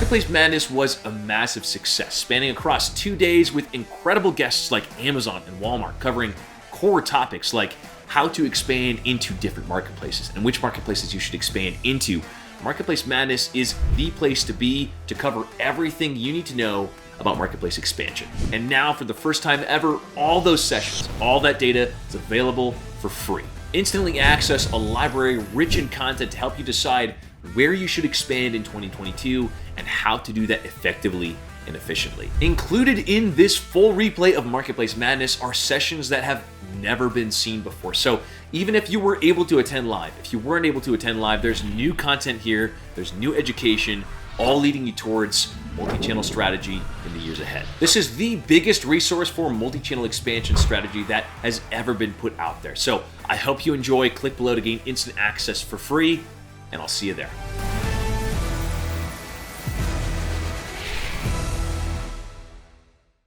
Marketplace Madness was a massive success, spanning across 2 days with incredible guests like Amazon and Walmart, covering core topics like how to expand into different marketplaces and which marketplaces you should expand into. Marketplace Madness is the place to be to cover everything you need to know about marketplace expansion. And now, for the first time ever, all those sessions, all that data is available for free. Instantly access a library rich in content to help you decide where you should expand in 2022 and how to do that effectively and efficiently. Included in this full replay of Marketplace Madness are sessions that have never been seen before. So even if you were able to attend live, if you weren't able to attend live, there's new content here, there's new education, all leading you towards multi-channel strategy in the years ahead. This is the biggest resource for multi-channel expansion strategy that has ever been put out there. So I hope you enjoy. Click below to gain instant access for free, and I'll see you there.